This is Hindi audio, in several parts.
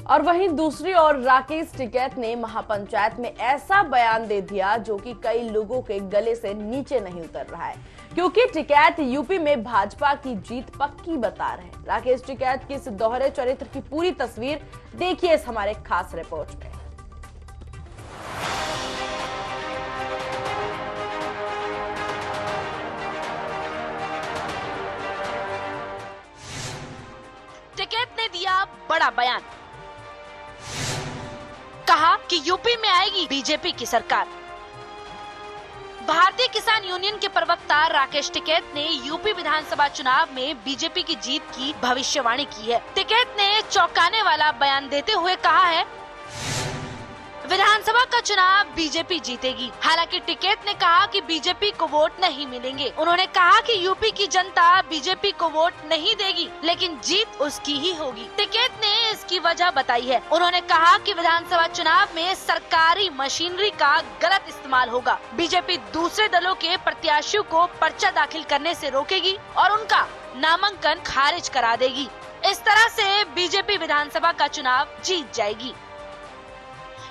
और वहीं दूसरी ओर राकेश टिकैत ने महापंचायत में ऐसा बयान दे दिया जो कि कई लोगों के गले से नीचे नहीं उतर रहा है, क्योंकि टिकैत यूपी में भाजपा की जीत पक्की बता रहे हैं। राकेश टिकैत की इस दोहरे चरित्र की पूरी तस्वीर देखिए इस हमारे खास रिपोर्ट में। टिकैत ने दिया बड़ा बयान, कहा कि यूपी में आएगी बीजेपी की सरकार। भारतीय किसान यूनियन के प्रवक्ता राकेश टिकैत ने यूपी विधानसभा चुनाव में बीजेपी की जीत की भविष्यवाणी की है। टिकैत ने चौंकाने वाला बयान देते हुए कहा है, विधानसभा का चुनाव बीजेपी जीतेगी। हालांकि टिकैत ने कहा कि बीजेपी को वोट नहीं मिलेंगे। उन्होंने कहा कि यूपी की जनता बीजेपी को वोट नहीं देगी, लेकिन जीत उसकी ही होगी। टिकैत ने इसकी वजह बताई है। उन्होंने कहा कि विधानसभा चुनाव में सरकारी मशीनरी का गलत इस्तेमाल होगा। बीजेपी दूसरे दलों के प्रत्याशियों को पर्चा दाखिल करने से रोकेगी और उनका नामांकन खारिज करा देगी। इस तरह से बीजेपी विधानसभा का चुनाव जीत जाएगी।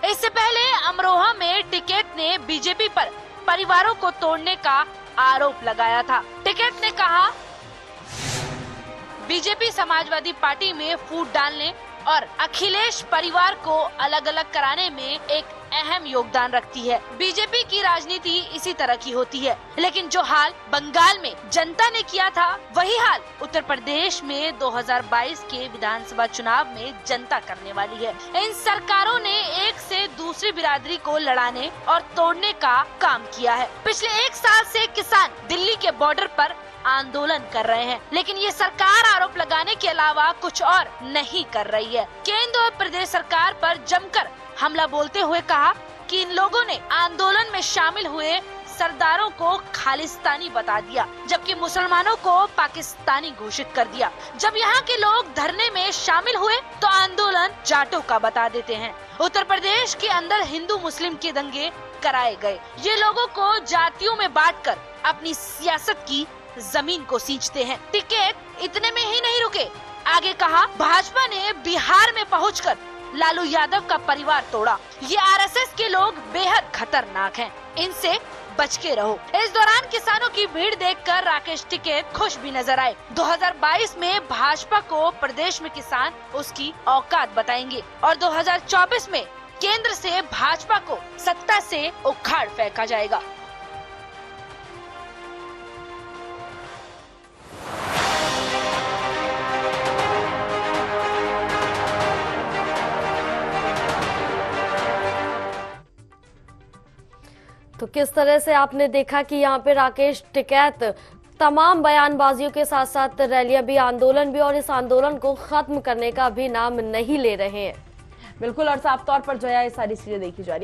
इससे पहले अमरोहा में टिकैत ने बीजेपी पर परिवारों को तोड़ने का आरोप लगाया था। टिकैत ने कहा, बीजेपी समाजवादी पार्टी में फूट डालने और अखिलेश परिवार को अलग अलग कराने में एक अहम योगदान रखती है। बीजेपी की राजनीति इसी तरह की होती है, लेकिन जो हाल बंगाल में जनता ने किया था, वही हाल उत्तर प्रदेश में 2022 के विधानसभा चुनाव में जनता करने वाली है। इन सरकारों ने एक से दूसरी बिरादरी को लड़ाने और तोड़ने का काम किया है। पिछले 1 साल से किसान दिल्ली के बॉर्डर पर आंदोलन कर रहे हैं, लेकिन ये सरकार आरोप लगाने के अलावा कुछ और नहीं कर रही है। केंद्र और प्रदेश सरकार पर जमकर हमला बोलते हुए कहा कि इन लोगों ने आंदोलन में शामिल हुए सरदारों को खालिस्तानी बता दिया, जबकि मुसलमानों को पाकिस्तानी घोषित कर दिया। जब यहाँ के लोग धरने में शामिल हुए तो आंदोलन जाटों का बता देते हैं। उत्तर प्रदेश के अंदर हिंदू मुस्लिम के दंगे कराए गए। ये लोगों को जातियों में बांटकर अपनी सियासत की जमीन को सींचते हैं। टिकैत इतने में ही नहीं रुके, आगे कहा, भाजपा ने बिहार में पहुंचकर लालू यादव का परिवार तोड़ा। ये आरएसएस के लोग बेहद खतरनाक हैं, इनसे बच के रहो। इस दौरान किसानों की भीड़ देखकर राकेश टिकैत खुश भी नजर आए। 2022 में भाजपा को प्रदेश में किसान उसकी औकात बताएंगे और 2024 में केंद्र से भाजपा को सत्ता से उखाड़ फेंका जाएगा। तो किस तरह से आपने देखा कि यहाँ पे राकेश टिकैत तमाम बयानबाजियों के साथ साथ रैलियां भी, आंदोलन भी, और इस आंदोलन को खत्म करने का भी नाम नहीं ले रहे हैं। बिल्कुल, और साफ तौर पर जो है ये सारी चीजें देखी जा रही है।